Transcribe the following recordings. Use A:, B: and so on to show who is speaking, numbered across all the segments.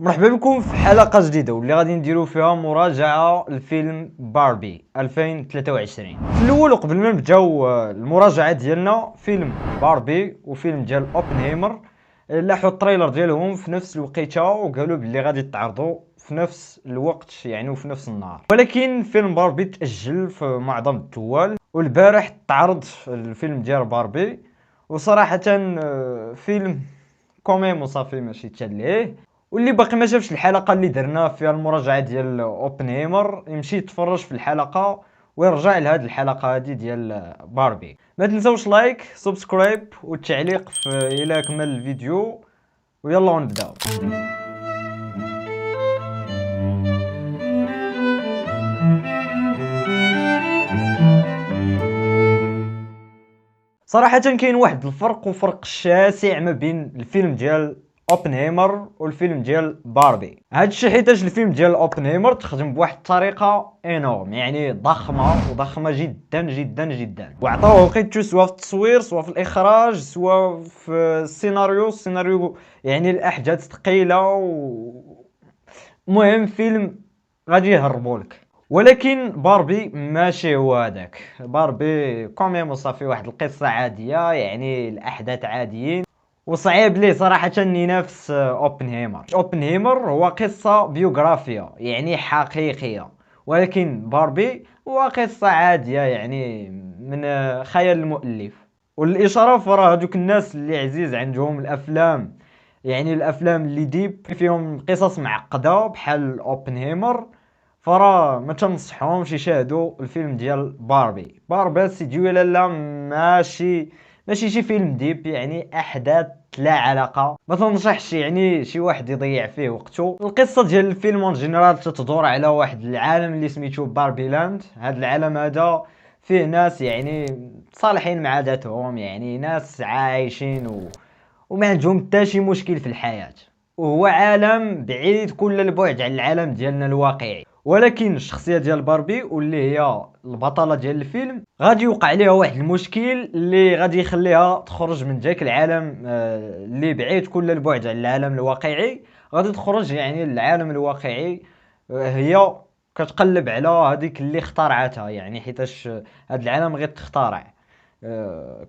A: مرحبا بكم في حلقة جديدة واللي غادي نديرو فيها مراجعة لفيلم باربي 2023. في الأول وقبل ما نبداو المراجعة ديالنا فيلم باربي وفيلم ديال اوبنهايمر لاحوا التريلر ديالهم في نفس الوقيته وقالوا باللي غادي يتعرضوا في نفس الوقت يعني وفي نفس النهار، ولكن فيلم باربي تأجل في معظم الدول. والبارح تعرض الفيلم ديال باربي وصراحة فيلم كوميم وصافي ماشي تشليه. واللي باقي ما شافش الحلقه اللي درنا فيها المراجعه ديال اوبنهايمر يمشي يتفرج في الحلقه ويرجع لهاد الحلقه هادي ديال باربي. ما تنساوش لايك سبسكرايب والتعليق في الى كمل الفيديو ويلا نبداو. صراحة كاين واحد الفرق وفرق شاسع ما بين الفيلم ديال اوبنهايمر والفيلم ديال باربي. هادشي حيتاش الفيلم ديال اوبنهايمر تخدم بواحد الطريقة انورم، يعني ضخمة جدا جدا جدا، وعطاوه وقيتو سواء في التصوير سواء في الاخراج سواء في السيناريو يعني الاحداث ثقيلة المهم فيلم غادي يهربولك. ولكن باربي ماشي هو هذاك. باربي كوميم وصافي واحد القصة عادية، يعني الأحداث عاديين وصعيب ليه صراحة ينافس اوبنهايمر. اوبنهايمر هو قصة بيوغرافية يعني حقيقية، ولكن باربي هو قصة عادية يعني من خيال المؤلف. والإشارة فرا هذوك الناس اللي عزيز عندهم الأفلام، يعني الافلام اللي ديب فيهم قصص معقده بحال اوبنهايمر، فراه ما تنصحهمش يشاهدوا الفيلم ديال باربي سيدي ولا لا. ماشي شي فيلم ديب، يعني احداث لا علاقه، ما تنصحش يعني شي واحد يضيع فيه وقته. القصه ديال الفيلم اون جينيرال تدور على واحد العالم اللي سميتو باربي لاند. هذا العالم هذا فيه ناس يعني صالحين مع ذاتهم، يعني ناس عايشين وما عندهم حتى شي مشكل في الحياة، وهو عالم بعيد كل البعد عن العالم ديالنا الواقعي. ولكن الشخصية ديال باربي واللي هي البطلة ديال الفيلم غادي يوقع عليها واحد المشكل اللي غادي يخليها تخرج من ذاك العالم اللي بعيد كل البعد عن العالم الواقعي، غادي تخرج يعني للعالم الواقعي. هي كتقلب على هذيك اللي اخترعتها، يعني حيتاش هذا العالم غير تخترع.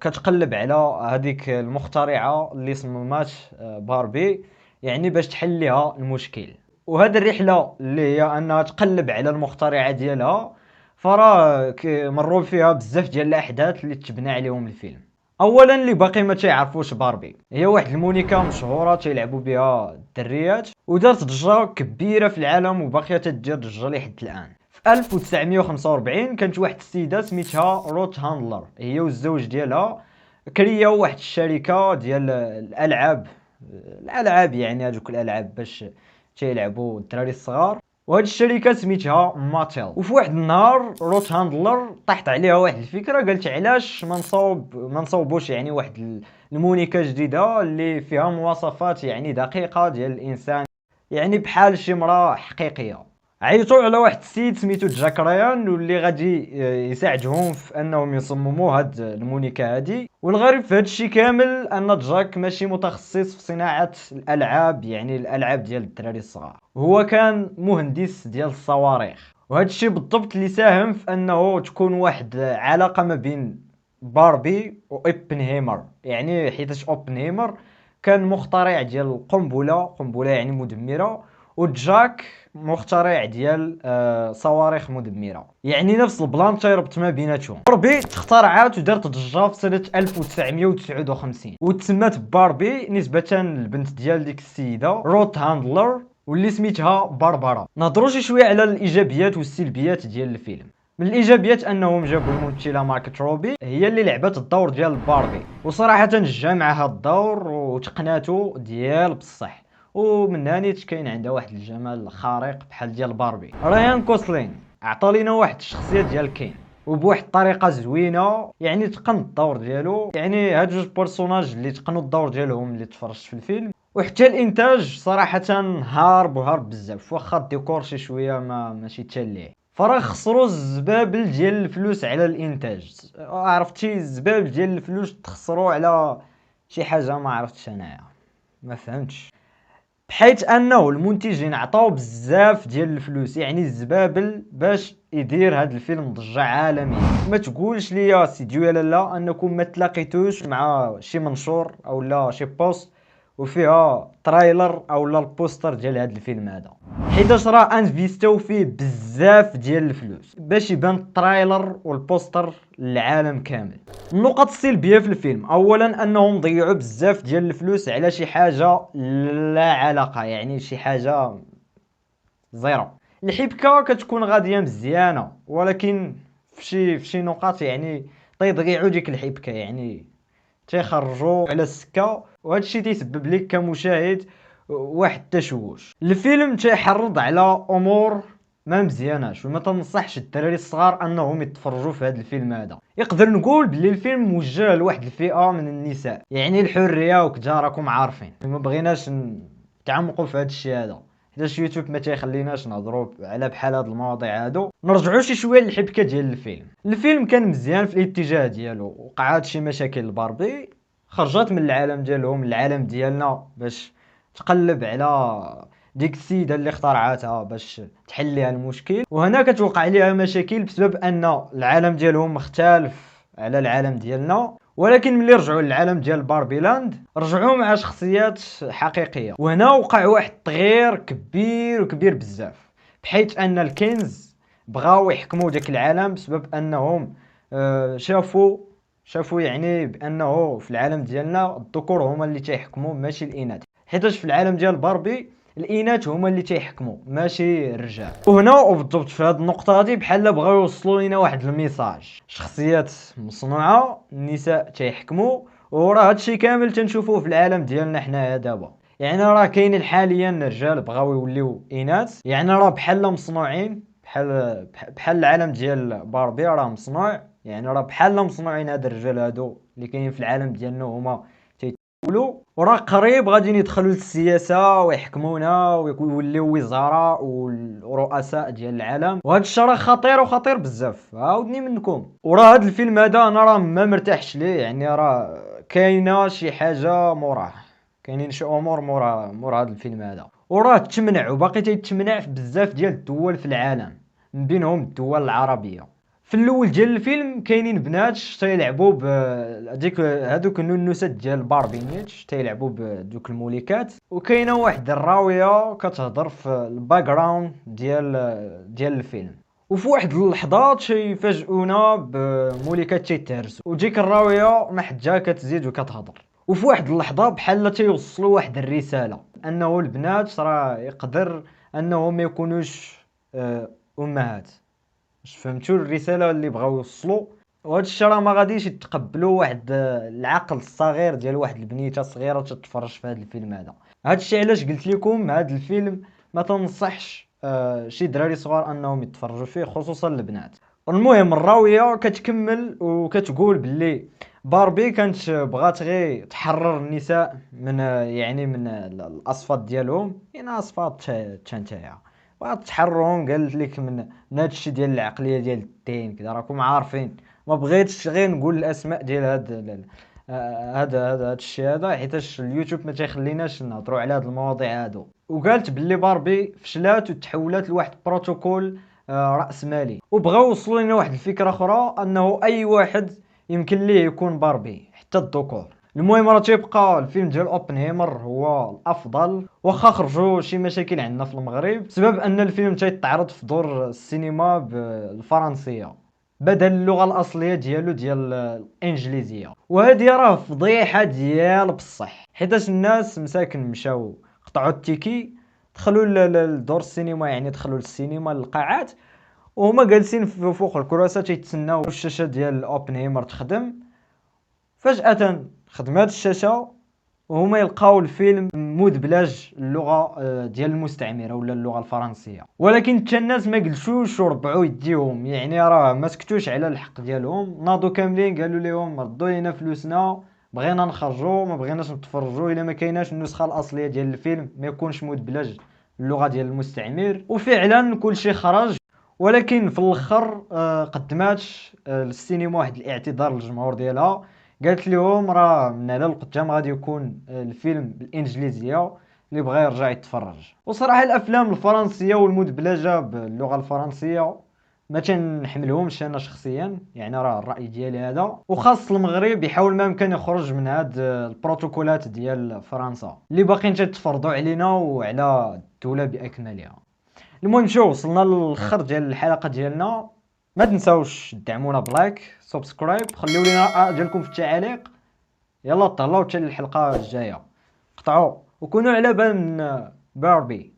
A: كتقلب على هذيك المخترعة اللي صممات باربي، يعني باش تحل لها المشكل. وهذه الرحلة اللي هي انها تقلب على المخترعة ديالها، فراه مروا فيها بزاف ديال الاحداث اللي تبنى عليهم الفيلم. اولا اللي باقي ما تعرفوش باربي، هي واحد المونيكا مشهورة تيلعبوا بها الدريات ودارت ضجة كبيرة في العالم وباقية تدير ضجة لحد الان. في 1945 كانت واحد السيده سميتها روت هاندلر، هي والزوج ديالها كرياو واحد الشركه ديال الالعاب يعني هذوك الالعاب باش تيلعبوا الدراري الصغار. وهاد الشركه سميتها ماتيل. وفي واحد النهار روت هاندلر طاحت عليها واحد الفكره، قالت علاش ما نصوبوش يعني واحد المونيكا جديده اللي فيها مواصفات يعني دقيقه ديال الانسان، يعني بحال شي مراه حقيقيه. عيطوا على واحد السيد سميتو جاك ريان واللي غادي يساعدهم في انهم يصمموا هاد المونيكا هادي. والغريب في هاد الشيء كامل ان جاك ماشي متخصص في صناعة الالعاب، يعني الالعاب ديال الدراري الصغار، هو كان مهندس ديال الصواريخ. وهاد الشيء بالضبط اللي ساهم في انه تكون واحد علاقة ما بين باربي واوبنهايمر، يعني حيتاش اوبنهايمر كان مخترع ديال قنبلة يعني مدمرة، وجاك مخترع ديال صواريخ مدمره، يعني نفس البلان تيربط ما بيناتهم. باربي اخترعات ودارت ضجه في سنه 1959 وتسمات باربي نسبه للبنت ديال ديك السيده روت هاندلر واللي سميتها باربرا. نهضروا شويه على الايجابيات والسلبيات ديال الفيلم. من الايجابيات انهم جابوا الممثله ماركت روبي، هي اللي لعبت الدور ديال باربي، وصراحه جا معها الدور وتقناتو ديال بصح. ومن هانيت كاين عندها واحد الجمال خارق بحال ديال باربي. ريان كوسلين عطى لينا واحد الشخصيه ديال كين وبواحد الطريقه زوينه، يعني تقن الدور ديالو. يعني هاد جوج بيرسوناج اللي تقنوا الدور ديالهم اللي تفرجت في الفيلم. وحتى الانتاج صراحه هارب بزاف، واخا الديكور شي شويه ماشي تاليه، فراه خسروا الزبابل ديال الفلوس على الانتاج. عرفتي الزبابل ديال الفلوس تخسروا على شي حاجه ما عرفتش انايا، ما فهمتش. بحيث انه المنتجين عطاو بزاف ديال الفلوس، يعني الزبابل، باش يدير هذا الفيلم ضجة عالمية. ما تقولش لي سيدي ولا لا انكم ما تلاقيتوش مع شي منشور او لا شي بوست وفيها ترايلر او لا البوستر ديال هذا الفيلم هذا، حيتاش راه انفيستيو فيه بزاف ديال الفلوس باش يبان الترايلر والبوستر للعالم كامل. النقط السلبيه في الفيلم، اولا انهم ضيعوا بزاف ديال الفلوس على شي حاجه لا علاقه، يعني شي حاجه زيرو. الحبكه كتكون غاديه مزيانه، ولكن في شي نقاط يعني تيضيعوا ديك الحبكه، يعني تيخرجوا على السكه، وهذا الشيء تيسبب لك كمشاهد واحد التشوش. الفيلم تيحرض على امور ما مزياناش، وما تنصحش الدراري الصغار انهم يتفرجوا في هذا الفيلم هذا. يقدر نقول بلي الفيلم موجه لواحد الفئه من النساء، يعني الحريه وكذا راكم عارفين، ما بغيناش نتعمقوا في هذا الشيء هذا، حيت يوتيوب ما تيخليناش نهضروا على بحال هاد المواضيع هادو. نرجعوا شي شويه للحبكه ديال الفيلم كان مزيان في الاتجاه ديالو، وقعات شي مشاكل لباربي، خرجت من العالم ديالهم العالم ديالنا باش تقلب على ديك السيده اللي اخترعتها باش تحل ليها المشكل، وهنا كتوقع ليها مشاكل بسبب ان العالم ديالهم مختلف على العالم ديالنا. ولكن ملي رجعوا للعالم ديال باربي لاند رجعوا مع شخصيات حقيقيه، وهنا وقع واحد التغيير كبير وكبير بزاف، بحيث ان الكنز بغاو يحكموا داك العالم بسبب انهم شافوا يعني بانه في العالم ديالنا الذكور هما اللي تيحكموا ماشي الاناث، حيتاش في العالم ديال باربي الاناث هما اللي تيحكموا ماشي الرجال. وهنا وبالضبط في هذه النقطه هذه بحال بغاو يوصلوا لنا واحد الميساج، شخصيات مصنوعه، النساء تيحكموا، وراه هادشي كامل تنشوفوه في العالم ديالنا حنايا دابا. يعني راه كاينين حاليا الرجال بغاو يوليو اناث، يعني راه بحال مصنوعين، بحال العالم ديال باربي راه مصنوع، يعني راه بحال مصنوعين هاد الرجال هادو اللي كاينين في العالم ديالنا هما تيتولوا، وراه قريب غادي يدخلوا للسياسه ويحكمونا ويوليو وزراء ورؤساء ديال العالم، وهذا الشيء راه خطير وخطير بزاف عاودني منكم. وراه هذا الفيلم هذا انا راه ما مرتاحش ليه، يعني راه كاينه شي حاجه موراه، كاينين شي امور مور هذا الفيلم هذا، وراه تمنع وباقي تيتمنع في بزاف ديال الدول في العالم، من بينهم الدول العربيه. في الاول ديال الفيلم كاينين بنات تيلعبوا بهذيك هذوك النونوسات ديال باربي نيتش، تيلعبوا بدوك الموليكات، وكاينه واحد الراويه كتهضر في الباك جراوند ديال الفيلم، وفي واحد اللحظات تيفاجئونا بموليكات تيتهرسوا، وديك الراويه ما حد جا كتزيد وكتهضر، وفي واحد اللحظه بحال تيوصلوا واحد الرساله انه البنات راه يقدر انهم ما يكونوش امهات. واش فهمتوا الرساله اللي بغاو يوصلوا؟ وهذا الشيء راه ما غاديش يتقبلوا واحد العقل الصغير ديال واحد البنيته صغيره تتفرج في هذا الفيلم هذا. هذا الشيء علاش قلت لكم هذا الفيلم ما تنصحش شي دراري صغار انهم يتفرجوا فيه، خصوصا البنات. المهم الراويه كتكمل وكتقول باللي باربي كانت بغات غير تحرر النساء من يعني من الاصفاد ديالهم، يعني اصفاد تشانتايا، بغات تحررهم، قالت لك من هذا الشيء ديال العقليه ديال الدين كذا راكم عارفين. ما بغيتش غير نقول الاسماء ديال هذا الشيء هذا، حيتاش اليوتيوب ما تيخليناش نهضروا على هذه المواضيع هادو. وقالت باللي باربي فشلات وتحولت لواحد بروتوكول راس مالي، وبغاو يوصلوا لنا واحد الفكره اخرى انه اي واحد يمكن ليه يكون باربي حتى الذكور. المهم راه تيبقى الفيلم ديال اوبنهيمر هو الافضل، واخا خرجوا شي مشاكل عندنا في المغرب بسبب ان الفيلم تيتعرض في دور السينما بالفرنسيه بدل اللغه الاصليه ديال الانجليزيه، وهذه راه فضيحه ديال بصح، حيتاش الناس مساكن مشاو قطعوا التيكي، دخلوا لدور السينما، يعني دخلوا للسينما للقاعات، وهما جالسين فوق الكراسه تيتسناو الشاشه ديال اوبنهيمر تخدم. فجأة خدمات الشاشة وهما يلقاو الفيلم مدبلج اللغة ديال المستعمرة ولا اللغة الفرنسية، ولكن حتى الناس ما جلسوش وربعوا يديهم، يعني راه ما سكتوش على الحق ديالهم، ناضوا كاملين قالوا لهم ردوا لينا فلوسنا، بغينا نخرجوا ما بغيناش نتفرجوا الا ما كايناش النسخة الأصلية ديال الفيلم ما يكونش مدبلج اللغة ديال المستعمر. وفعلا كل شيء خرج، ولكن في الاخر قدمات للسينما واحد الاعتذار للجمهور ديالها، قالت لهم راه من هنا لقدام غادي يكون الفيلم بالانجليزيه، اللي بغى يرجع يتفرج. وصراحه الافلام الفرنسيه والمدبلجه باللغه الفرنسيه ما تنحملهمش انا شخصيا، يعني راه الراي ديالي هذا. وخاص المغرب يحاول ما يمكن يخرج من هاد البروتوكولات ديال فرنسا اللي باقيين تتفرضوا علينا وعلى الدوله باكملها. المهم شو وصلنا للاخر ديال الحلقه ديالنا. ما تنساوش دعمونا بلايك سبسكرايب، خليو لينا الاراء ديالكم في التعاليق. يلا تهلاو حتى الحلقه الجايه، قطعوا وكونوا على بال من باربي.